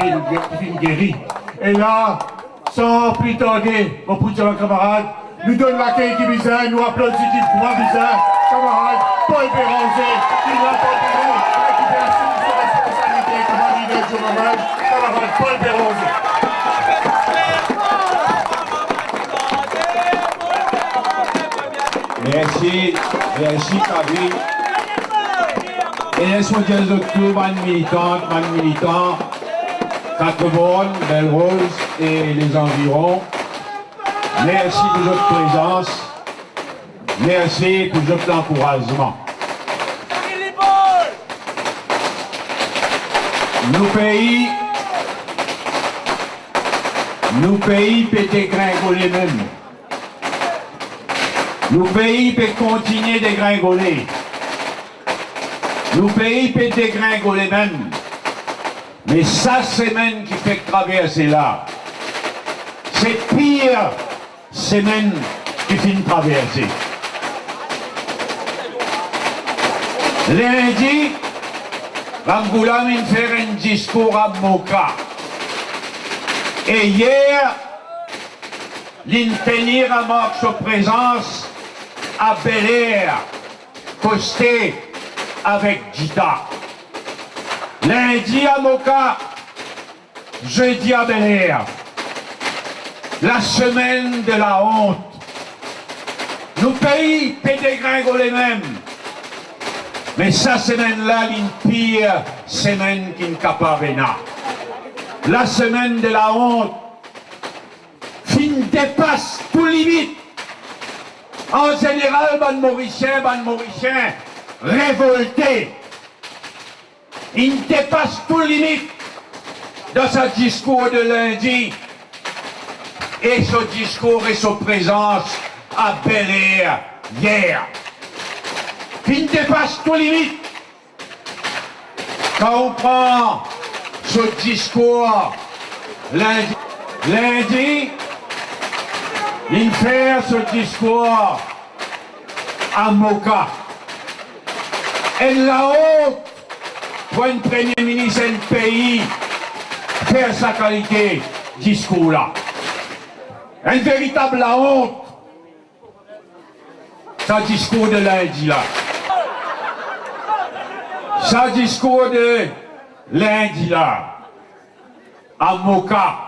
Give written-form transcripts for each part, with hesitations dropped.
qui finit guéri. Et là, sans plus tarder, mon petit camarade, nous donne l'accueil qui bizarre, nous applaudissons qui voit bizarre, camarade Paul Béranger, qui va porter récupération de ses responsabilités comme leader du moment, camarade Paul Béranger. Merci Kabri. Et laisse-moi dire aux autres, man militants, Quatre-Bornes, Belle-Rose et les environs. Merci pour votre présence. Merci pour votre encouragement. Nos pays peut dégringoler même. Nos pays peut continuer de dégringoler. Nos pays peut dégringoler même. Mais ça, semaine qui fait traverser là, c'est pire semaine qui finit traverser. Lundi, Ramboula vient faire un discours à Moka. Et hier, il tenir à marque sa présence à Bel Air, posté avec Gita. Lundi à Moka, jeudi à Bel Air. La semaine de la honte. Nos pays peut dégringoler même. Mais sa semaine-là, une pire semaine qui ne capavena. La semaine de la honte, qui dépasse tout limite. En général, ban Mauricien, révolté. Il dépasse tout limite dans sa discours de lundi. Et son discours et sa présence à Bel Air hier. Il dépasse tout limite. Quand on prend ce discours lundi, il fait ce discours à Moka. Et la honte pour un premier ministre d'un pays faire sa qualité discours-là. Une véritable honte. Ça discours de lundi là. Ça discours de lundi là. À Moka.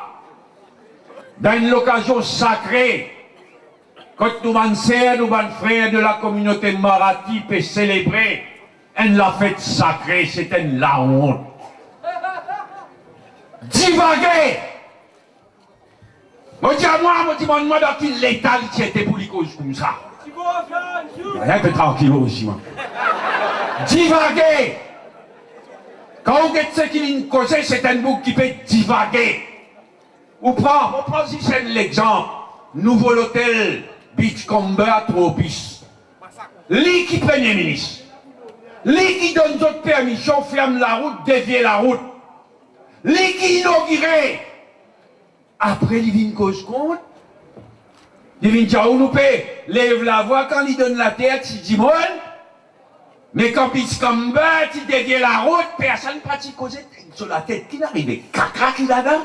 Dans une occasion sacrée. Quand nous frères de la communauté Marathi peut célébrer la fête sacrée, c'est la honte. Divaguer. Moi, dis à moi, dans quel l'état il était pour les causes comme ça. Un peu tranquille aussi, moi. Divaguer. Quand on dit ce qu'il est causé, c'est un bouc qui peut divaguer. On prend ici l'exemple. Nouveau hôtel Beachcomber à Tropis. Lui qui premier ministre. Lui qui donne d'autres permissions, ferme la route, dévier la route. Lui qui inauguré. Après, il vient cause compte. Il vient dire, on nous paie, lève la voix quand il donne la tête, il dit, bon. Mais quand Beachcomber, il dévie la route, personne ne pratique cause sur la tête qui n'arrive. Caca qui là-dedans.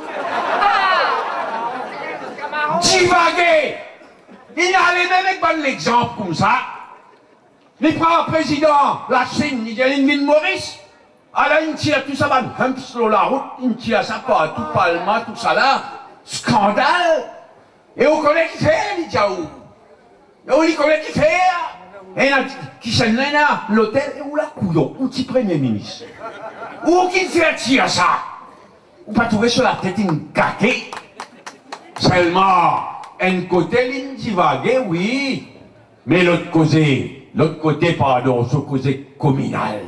Divaguer. Il allait même avec bon l'exemple comme ça. Il prend un président, la Chine, il dit une ville Maurice. Alors il tire tout ça, un peu sur la route, il tire ça par tout Palma, tout ça là. Scandale. Et on connaît qui fait, il dit où. Et on connaît qui fait. Et qui s'en là, l'hôtel, et où la couillon, où petit premier ministre. Où qui fait tirer ça. Ou pas trouver sur la tête une caquée. Seulement, un côté, il divague, oui, mais l'autre côté, pardon, ce côté communal.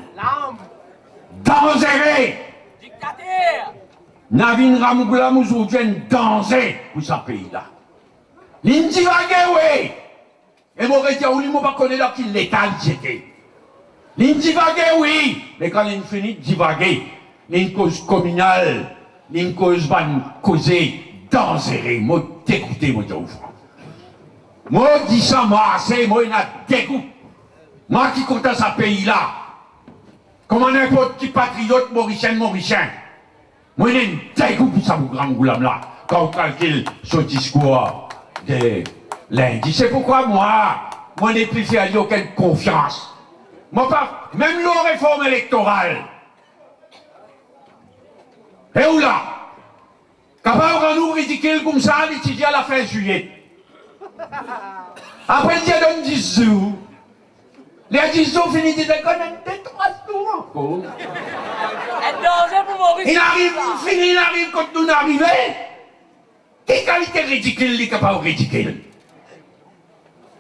Dangereux. Dictateur. Navin Ramgoula aujourd'hui un danger pour ce pays-là. Il divague, oui. Et moi, je ne sais pas connaître qui l'État j'étais. Il divague, oui. Mais quand il finit de divaguer, il cause communale, il cause causée. Dangereux, moi dégoûté, moi moi dis ça, moi assez, moi il a dégoût. Moi qui compte à ce pays-là, comme n'importe qui patriote mauricien, Moi, j'ai une dégoût pour ça, mon grand goulam là, quand on calcule ce discours de lundi. C'est pourquoi moi, n'ai plus fait aucune confiance. Moi, pas, même la réforme électorale. Et où là? Capable de nous ridicule comme ça, l'étudier à la fin juillet. Après, il y a 10 jours. Les 10 jours finissent de connaître 3 jours encore. Il arrive quand nous arrivons. Quelle qualité ridicule, il est capable de ridicule.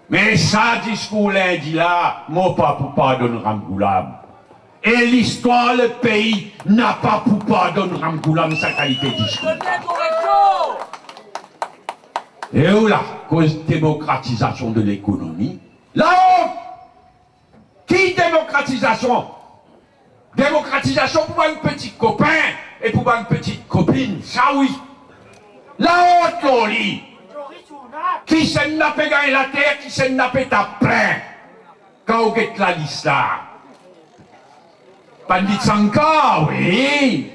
Mais ça, discours lundi là, mon pas pour pardonner Ramgoulam. Et l'histoire, le pays, n'a pas pour pardonner Ramgoulam sa qualité de discours. Et où là, cause démocratisation de l'économie? Là-haut! Qui démocratisation? Démocratisation pour un petit copain et pour une petite copine, ça oui. La haute loli. Qui s'est nappé gagner la terre, qui s'est nappé ta plein. Quand vous êtes la liste là. Pandit Sanka, oui.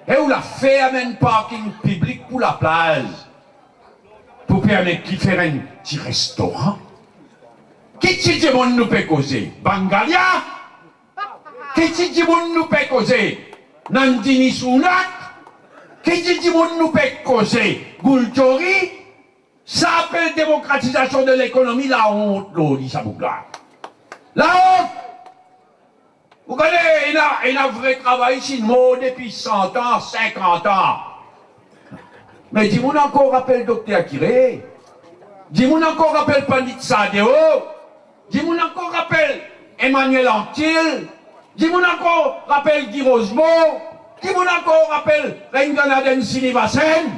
Et où la fait un parking public pour la plage. Pour permettre de faire un petit restaurant. Qui dit que nous peut causer? Bangalia? Qui dit que nous peut causer? Nandini Sounak? Qui dit que nous peut causer? Gouldjori? Ça appelle démocratisation de l'économie, la honte, l'eau, ça vous plaît. La honte! Vous connaissez, il y a un vrai travail ici, mot depuis 100 ans, 50 ans. Mais dis-moi encore rappelle Docteur Akire. Dis-moi encore rappelle Pandit Sadeo. Dis-moi encore rappelle Emmanuel Antil. Dis-moi encore rappelle Guy Rosemont. Dis-moi encore rappelle Renganaden Sinivasen.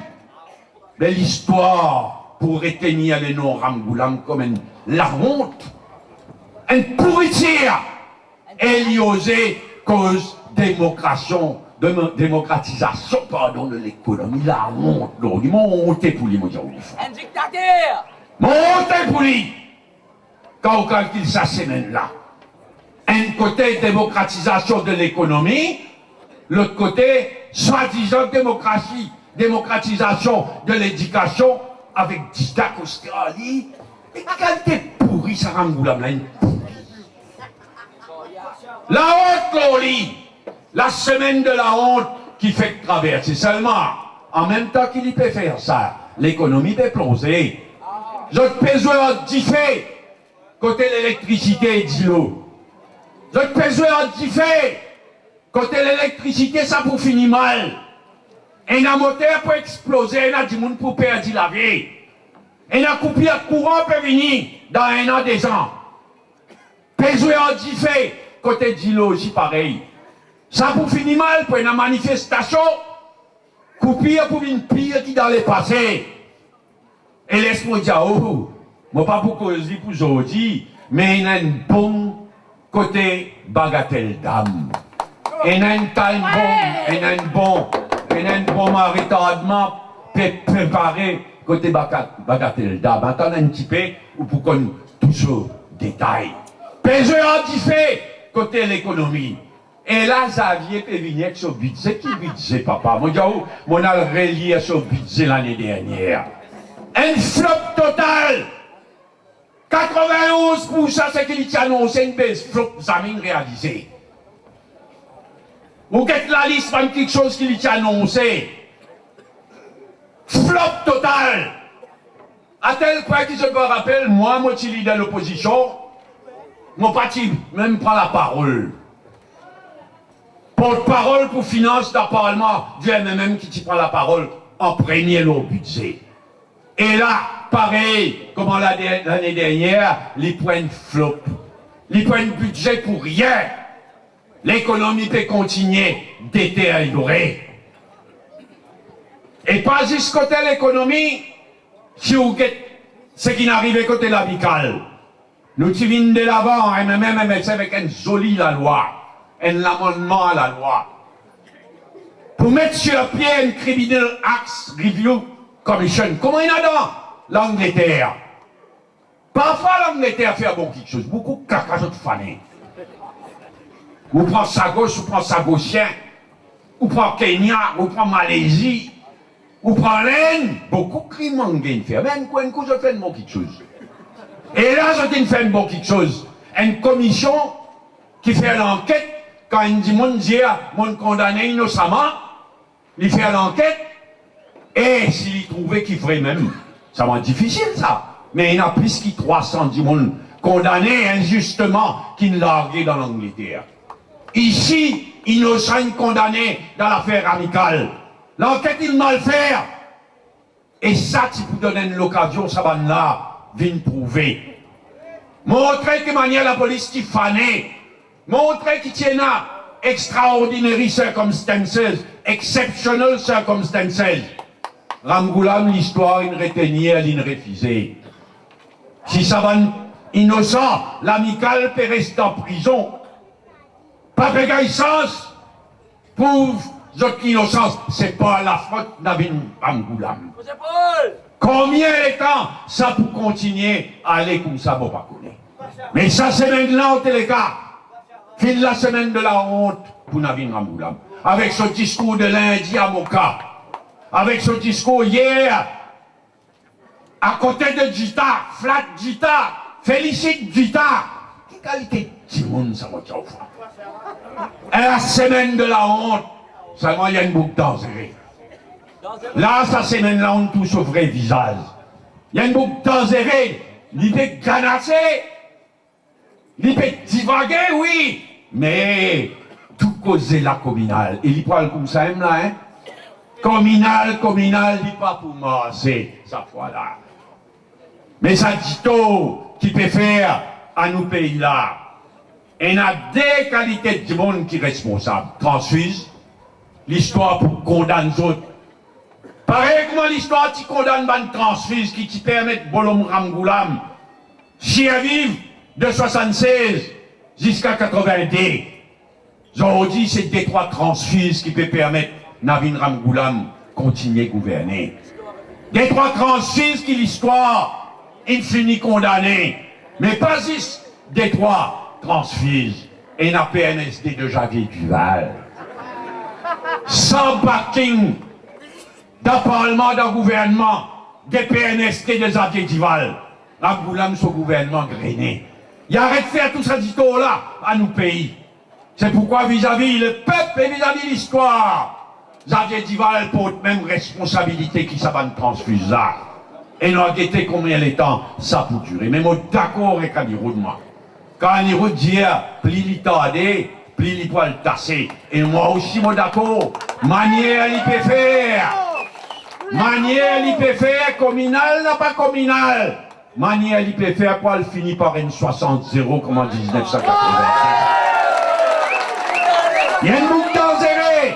Mais l'histoire pour retenir les noms Ramgoulam comme la honte, une pourriture, éliosée cause démocratisation pardon, de l'économie, la honte, ils m'ont honté pour lui, un dictateur! M'ont honté pour lui! Quand on calcule ça, semaine là. Un côté démocratisation de l'économie, l'autre côté, soi-disant démocratisation de l'éducation avec Didak Australie. Et quand t'es pourri, ça Ramgoulam là, une pourri. La honte, Loli! La semaine de la honte qui fait traverser seulement. En même temps qu'il y peut faire ça, l'économie peut plonger. J'aurais besoin de differ côté l'électricité et de l'eau. J'aurais besoin de differ côté l'électricité, ça pour finir mal. Et un moteur peut exploser, un du monde pour perdre la vie. Et un coupure de courant peut venir dans 1 an, 2 ans. Besoin de differ côté de l'eau aussi pareil. Ça pour finir mal pour une manifestation, coupure pour une pire qui dans le passé. Et laisse-moi dire, oh, moi pas pour causer pour aujourd'hui, mais il y a un bon côté bagatelle d'âme. Il y a un time bomb, il y a un bon retardement préparé côté bagatelle d'âme. Attends un petit peu, ou pour qu'on touche au détail. Besoin de fait côté l'économie. Et là, Xavier peut venir avec ce budget. Qui budget, papa? Moi, on a relié ce budget l'année dernière. Un flop total. 91%, c'est qu'il a annoncé une baisse flop, Zamine réalisé. Vous êtes la liste de quelque chose qu'il a annoncé. Flop total. À tel point qu'il se me rappelle, moi, je suis leader de l'opposition, mon parti même prend la parole. Porte-parole pour finance d'un parlement du MMM qui prend la parole en premier le budget. Et là, pareil, comme l'année dernière, les points de flop, les points de budget pour rien. L'économie peut continuer détériorer. Et pas juste côté l'économie, si vous êtes ce qui n'arrive côté l'amical. Nous tirons de l'avant, MMM, avec un joli la loi. Un amendement à la loi. Pour mettre sur pied une Criminal Acts Review Commission. Comment il y en a dans l'Angleterre? Parfois l'Angleterre fait bon quelque chose. Beaucoup de caca de fané. Vous prenez sa gauche, vous prenez sa gauchien. ou prend Kenya, ou prend Malaisie, ou prend l'Inde, beaucoup de crimes ont gagné faire. Mais un coup, je fais une bonne petite chose. Et là, je fais une bonne petite chose. Une commission qui fait l'enquête, quand il dit, mon Dieu, mon condamné innocemment, il fait l'enquête, et s'il trouvait qu'il ferait même, ça va être difficile, ça. Mais il y en a plus que 310 personnes condamnées injustement qui ne largué dans l'Angleterre. Ici, innocent condamné dans l'affaire amicale. L'enquête, il mal faire. Et ça, si vous donnez l'occasion, ça va là, vient prouver. Montrer que manière la police qui fanait. Montrer qu'il tient là, extraordinary circumstances, exceptional circumstances. Ramgoulam, l'histoire, il retenait, il refusait. Si ça va innocent, l'amical peut rester en prison. Pas pégaïsance, prouve votre innocence. C'est pas la faute d'Avin Ramgoulam. Combien de temps ça peut continuer à aller comme ça, vous pas connaître. Mais ça, c'est maintenant, en tous les cas. File la semaine de la honte pour Navin Ramgoulam. Avec ce discours de lundi à Moka. Avec ce discours hier, à côté de Gita, Flat Gita, Félicite Gita. Quelle qualité de monde ça va faire? Et la semaine de la honte, ça il y a une boucle dangereux. Là, sa semaine-là, on touche au vrai visage. Il y a une boucle dangereux. Il peut ganasser, il peut divaguer, oui, mais tout causer la communale. Et il parle comme ça, là, hein? Communal, il pas pour moi, c'est ça fois-là. Mais ça dit tout qui peut faire à nos pays-là. Et il y a des qualités du monde qui sont responsables. Transfuse, l'histoire pour condamner les autres. Pareil comment l'histoire qui condamne une transfuse qui te permet de Bolom Ramgoulam, si elle vive de 76 jusqu'à 82. Aujourd'hui, c'est des trois transfuses qui peuvent permettre Navin Ramgoulam continuer à gouverner. Des trois transfuses qui l'histoire, il finit condamné. Mais pas juste des trois transfuses. Et la PNSD de Javier Duval. Sans backing d'un parlement, d'un gouvernement, des PNSD de Javier Duval. Ramgoulam, son gouvernement grainé. Il arrête de faire tout ça là à nos pays. C'est pourquoi vis-à-vis le peuple et vis-à-vis l'histoire, Xavier Duval porte même responsabilité qui ça va nous transfuser là. Et nous avons guetté combien de temps ça peut durer. Mais moi d'accord avec Aniroud, moi. Quand Aniroud dit, plus il tardé, plus il peut le tasser. Et moi aussi, moi d'accord. Manière il peut faire. Manière il peut faire, communal n'a pas communal. Manière il peut faire quoi, elle finit par une 60-0 comme en 1986. Il y a une boucle dangereux.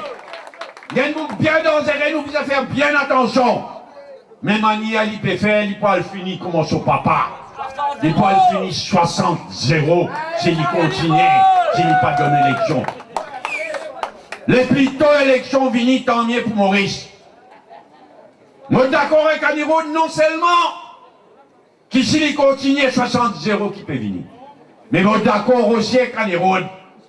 Il y a une boucle bien dangereux, nous devons faire bien attention. Mais manière il peut faire, il peut le finir comme son papa. Il peut le finir 60-0 s'il continue, s'il n'a pas donné l'élection. Les plutôt élections viennent tant mieux pour Maurice. Moi d'accord avec Aniroud, non seulement qui s'il continue 60-0 qui peut venir. Mais moi d'accord aussi avec Aniroud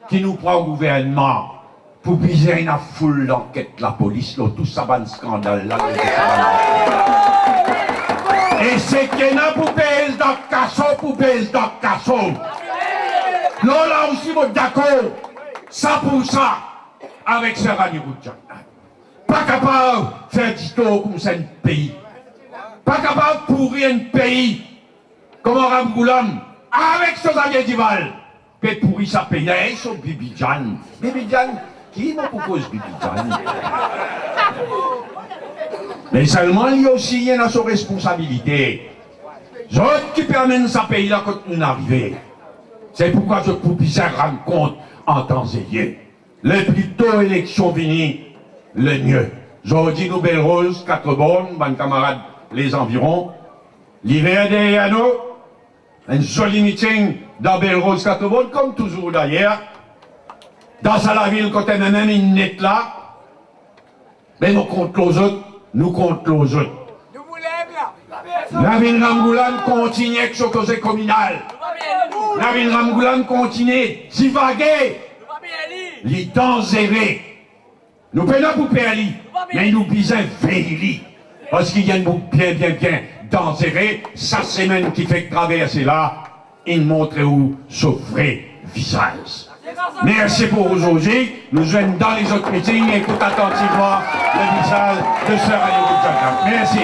qui nous prend au gouvernement pour biser une foule d'enquête la police, là, tout ça va un scandale là. Et c'est qu'il y en a pour payer dans le casson, pour payer dans le casson. Là aussi, moi d'accord, 100% avec ce Aniroud. Pas capable de faire du tour comme ça un pays. Pas capable de pourrir un pays comme Ramgoulam avec ce Xavier Duval. Peut pourrir sa pays. Ils sont Bibidjan. Bibidjan, qui me propose Bibidjan? Mais seulement lui aussi, il a sa responsabilité. L'autre qui permet sa pays là quand nous arrivons. C'est pourquoi je peux bien rendre compte en temps et lieu. Le plus tôt élection venue, le mieux. Aujourd'hui, nous belle rose, 4 bonnes, bonnes camarades, les environs. L'hiver derrière nous, un joli meeting dans Belle Rose 4 bonnes, comme toujours d'ailleurs. Dans la ville, quand on a même une nette là, mais nous comptons les autres, nous comptons les autres. Nous vous l'aimons là. Navin Ramgoulam continue avec ce cause communal. Navin Ramgoulam continue divaguer. Les dangereux. Nous prenons pour Perli, mais nous bisons Véli. Parce qu'il y a une boucle bien dangereux, sa semaine qui fait traverser là, il montre où son vrai visage. Merci pour aujourd'hui. Nous joignons dans les autres meetings. Écoute attentivement le visage de Sœur Annie. Merci.